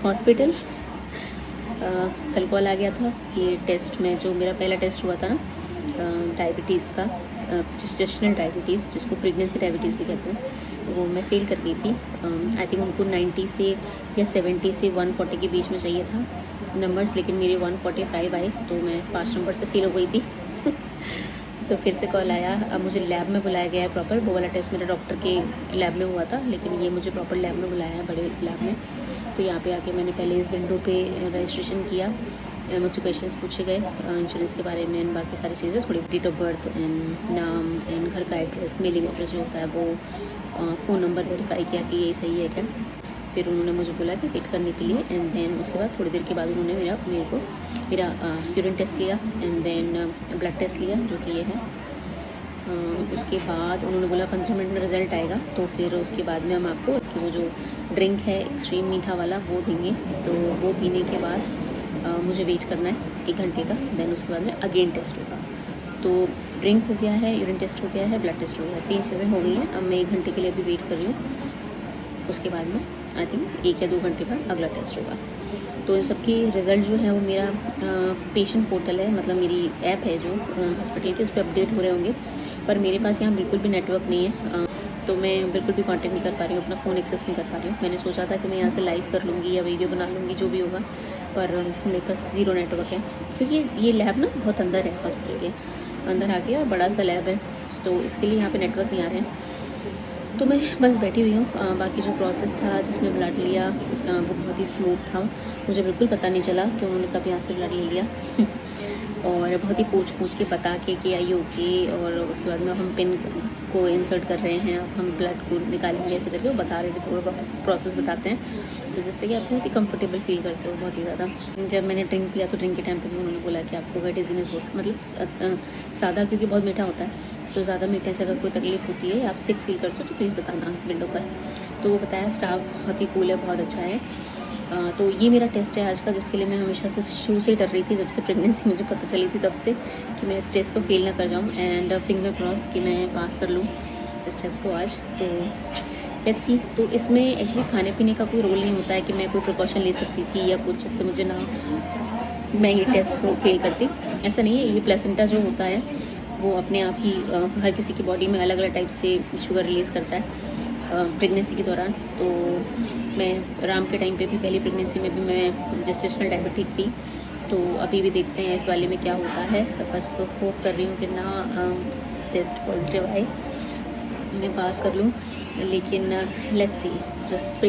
Hospital कल call आ गया था कि टेस्ट में जो मेरा पहला टेस्ट हुआ था ना डायबिटीज़ का, जेस्टेशनल डायबिटीज़ जिसको प्रेगनेंसी डायबिटीज़ भी कहते हैं, वो मैं फ़ेल कर गई थी। आई थिंक उनको 90 से या 70 से 140 के बीच में चाहिए था नंबर्स, लेकिन मेरे 145 आए, तो मैं 5 नंबर से फ़ेल हो गई थी। तो फिर से कॉल आया। अब मुझे लैब में बुलाया गया है प्रॉपर। वो वाला टेस्ट मेरा डॉक्टर के लैब में हुआ था, लेकिन ये मुझे प्रॉपर लैब में बुलाया है, बड़े लैब में। तो यहाँ पे आके मैंने पहले इस विंडो पे रजिस्ट्रेशन किया। मुझे क्वेश्चंस पूछे गए इंश्योरेंस के बारे में, बाकी सारी चीज़ें, थोड़ी डेट ऑफ बर्थ एंड नाम एंड घर का एड्रेस, मेलिंग एड्रेस जो होता है वो, फ़ोन नंबर वेरीफाई किया कि यही सही है क्या। फिर उन्होंने मुझे बोला कि वेट करने के लिए, एंड देन उसके बाद थोड़ी देर के बाद उन्होंने मेरा यूरिन टेस्ट लिया एंड देन ब्लड टेस्ट लिया, जो कि ये है। उसके बाद उन्होंने बोला 15 मिनट में रिज़ल्ट आएगा, तो फिर उसके बाद में हम आपको कि वो जो ड्रिंक है एक्सट्रीम मीठा वाला वो देंगे। तो वो पीने के बाद मुझे वेट करना है 1 घंटे का, देन उसके बाद में अगेन टेस्ट होगा। तो ड्रिंक हो गया है, यूरिन टेस्ट हो गया है, ब्लड टेस्ट हो गया है, 3 चीज़ें हो गई हैं। अब मैं 1 घंटे के लिए अभी वेट कर रही हूँ। उसके बाद में आई थिंक 1 या 2 घंटे बाद अगला टेस्ट होगा। तो इन सब की रिज़ल्ट जो है वो मेरा पेशेंट पोर्टल है, मतलब मेरी ऐप है जो हॉस्पिटल की, उस पर अपडेट हो रहे होंगे। पर मेरे पास यहाँ बिल्कुल भी नेटवर्क नहीं है, तो मैं बिल्कुल भी कांटेक्ट नहीं कर पा रही हूँ, अपना फ़ोन एक्सेस नहीं कर पा रही हूँ। मैंने सोचा था कि मैं यहाँ से लाइव कर लूँगी या वीडियो बना लूँगी, जो भी होगा, पर मेरे पास ज़ीरो नेटवर्क है, क्योंकि ये लैब ना बहुत अंदर है, हॉस्पिटल के अंदर आके, और बड़ा सा लैब है, तो इसके लिए यहाँ पर नेटवर्क नहीं आ रहे हैं। तो मैं बस बैठी हुई हूँ। बाकी जो प्रोसेस था जिसमें ब्लड लिया वो बहुत ही स्मूथ था, मुझे बिल्कुल पता नहीं चला कि उन्होंने कब यहाँ से ब्लड ले लिया। और बहुत ही पूछ के बता के आई ओके, और उसके बाद में हम पिन को इंसर्ट कर रहे हैं, अब हम ब्लड को निकालेंगे, ऐसे करके वो बता रहे थे, पूरा प्रोसेस बताते हैं, तो जिससे कि आप बहुत ही कंफर्टेबल फील करते हो, बहुत ही ज़्यादा। जब मैंने ड्रिंक किया तो ड्रिंक के टाइम पे भी उन्होंने बोला कि आपको अगर डिजीनेस हो, मतलब सादा क्योंकि बहुत मीठा होता है, तो ज़्यादा मीठे से अगर कोई तकलीफ़ होती है, आप सिक फील करते हो, तो प्लीज़ बताना विंडो पर। तो वो बताया, स्टाफ बहुत ही कूल है, बहुत अच्छा है। तो ये मेरा टेस्ट है आज का, जिसके लिए मैं हमेशा से शुरू से डर रही थी, जब से प्रेगनेंसी मुझे पता चली थी तब से, कि मैं इस टेस्ट को फेल ना कर जाऊँ, एंड फिंगर क्रॉस कि मैं पास कर लूँ इस टेस्ट को आज। तो लेट्स सी। तो इसमें एक्चुअली खाने पीने का कोई रोल नहीं होता है कि मैं कोई प्रिकॉशन ले सकती थी या कुछ, जिससे मुझे ना मैं ये टेस्ट को फेल करती, ऐसा नहीं है। ये प्लेसेंटा जो होता है वो अपने आप ही हर किसी की बॉडी में अलग अलग टाइप से शुगर रिलीज़ करता है प्रेगनेंसी के दौरान। तो मैं राम के टाइम पे भी, पहली प्रेगनेंसी में भी मैं जेस्टेशनल डायबिटिक थी, तो अभी भी देखते हैं इस वाले में क्या होता है। बस होप कर रही हूँ कि ना टेस्ट पॉजिटिव आए, मैं पास कर लूँ, लेकिन let's see, just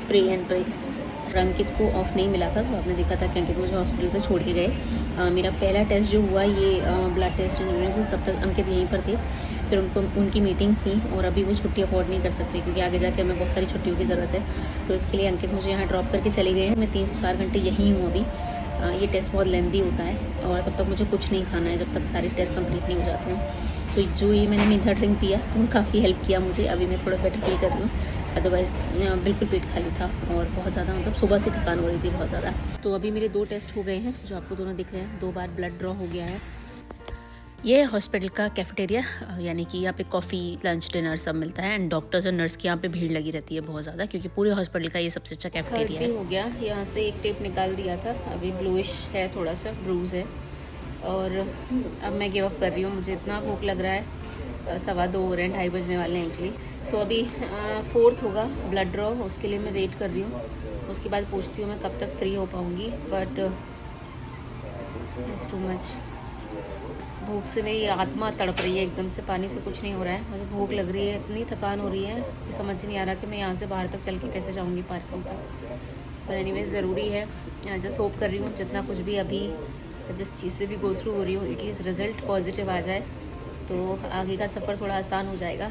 pray and pray. Ankit को ऑफ नहीं मिला था, तो आपने देखा था कि अंकित मुझे हॉस्पिटल से छोड़ के गए। मेरा पहला टेस्ट जो हुआ ये blood test and urine test, तब तक अंकित यहीं पर थे। फिर उनकी मीटिंग्स थी, और अभी वो छुट्टी अफोर्ड नहीं कर सकते, क्योंकि आगे जाके हमें बहुत सारी छुट्टियों की ज़रूरत है। तो इसके लिए अंकित मुझे यहाँ ड्रॉप करके चले गए हैं। मैं 3 से 4 घंटे यहीं हूँ अभी। ये टेस्ट बहुत लेंदी होता है, और तब तक मुझे कुछ नहीं खाना है जब तक सारे टेस्ट कंप्लीट नहीं हो जाते हैं। तो जो ये मैंने मीठा ड्रिंक पिया, तो काफ़ी हेल्प किया मुझे। अभी मैं थोड़ा बेटर फील कर रही हूँ, अदरवाइज़ बिल्कुल पेट खाली था, और बहुत ज़्यादा, मतलब सुबह से थकान हो रही थी बहुत ज़्यादा। तो अभी मेरे 2 टेस्ट हो गए हैं, जो आपको दोनों दिख रहे हैं। 2 बार ब्लड ड्रॉ हो गया है। ये हॉस्पिटल का कैफेटेरिया, यानी कि यहाँ पे कॉफ़ी, लंच, डिनर सब मिलता है, एंड डॉक्टर्स और नर्स की यहाँ पे भीड़ लगी रहती है बहुत ज़्यादा, क्योंकि पूरे हॉस्पिटल का ये सबसे अच्छा कैफेटेरिया है। हो गया, यहाँ से एक टेप निकाल दिया था, अभी ब्लूइश है, थोड़ा सा ब्रूज है, और अब मैं गिव अप कर रही हूँ। मुझे इतना भूख लग रहा है, 2:15 हो रहे हैं, 2:30 बजने वाले हैं एक्चुअली। सो अभी 4th होगा ब्लड ड्रॉ, उसके लिए मैं वेट कर रही हूँ। उसके बाद पूछती हूँ मैं कब तक फ्री हो पाऊँगी, बट इट्स टू मच। भूख से मेरी आत्मा तड़प रही है एकदम से, पानी से कुछ नहीं हो रहा है, मुझे भूख लग रही है, इतनी थकान हो रही है कि समझ नहीं आ रहा कि मैं यहाँ से बाहर तक चल के कैसे जाऊँगी पार्किंग तक। पर एनीवेज ज़रूरी है, जस्ट होप कर रही हूँ जितना कुछ भी अभी जिस चीज़ से भी गो थ्रू हो रही हूँ, एटलीस्ट रिज़ल्ट पॉजिटिव आ जाए, तो आगे का सफ़र थोड़ा आसान हो जाएगा।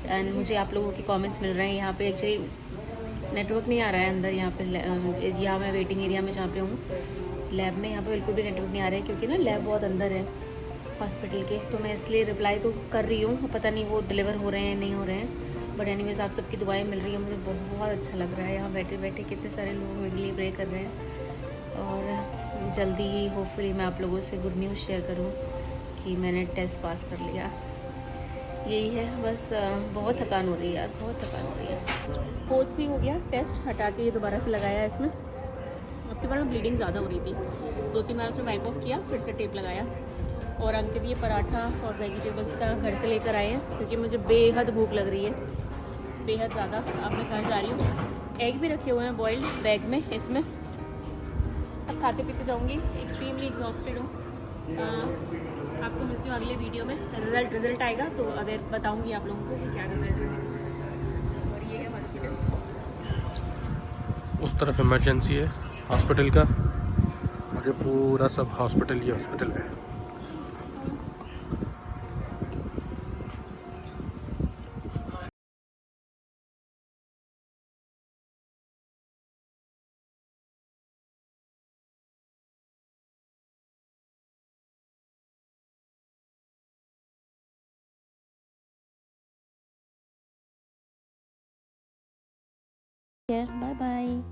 एंड मुझे आप लोगों के कमेंट्स मिल रहे हैं। यहाँ पे एक्चुअली नेटवर्क नहीं आ रहा है अंदर, यहाँ मैं वेटिंग एरिया में जहाँ पे हूँ, लैब में, यहाँ पे बिल्कुल भी नेटवर्क नहीं आ रहा है, क्योंकि ना लैब बहुत अंदर है हॉस्पिटल के। तो मैं इसलिए रिप्लाई तो कर रही हूँ, पता नहीं वो डिलीवर हो रहे हैं नहीं हो रहे हैं, बट एनीवेज आप सबकी दुआएं मिल रही हैं, मुझे बहुत अच्छा लग रहा है। यहाँ बैठे बैठे कितने सारे लोग मेरे लिए प्रे कर रहे हैं, और जल्दी ही होपफुली मैं आप लोगों से गुड न्यूज़ शेयर करूँ कि मैंने टेस्ट पास कर लिया। यही है बस, बहुत थकान हो रही है यार, बहुत थकान हो रही है। 4th भी हो गया टेस्ट, हटा के ये दोबारा से लगाया है इसमें, आपके बार में ब्लीडिंग ज़्यादा हो रही थी, 2-3 बार उसने वाइप ऑफ किया, फिर से टेप लगाया। और अंकित ये पराठा और वेजिटेबल्स का घर से लेकर आए हैं क्योंकि मुझे बेहद भूख लग रही है, बेहद ज़्यादा। अब मैं घर जा रही हूँ। एग भी रखे हुए हैं बॉइल्ड बैग में, इसमें सब खाते पीते जाऊँगी। एक्सट्रीमली एग्जॉस्टेड हूँ। आपको मिलती हूँ अगले वीडियो में। रिज़ल्ट आएगा तो अगर बताऊँगी आप लोगों को कि क्या रिज़ल्ट है। और ये है हॉस्पिटल। उस तरफ इमरजेंसी है हॉस्पिटल का, और ये पूरा सब हॉस्पिटल ही हॉस्पिटल है। Bye bye.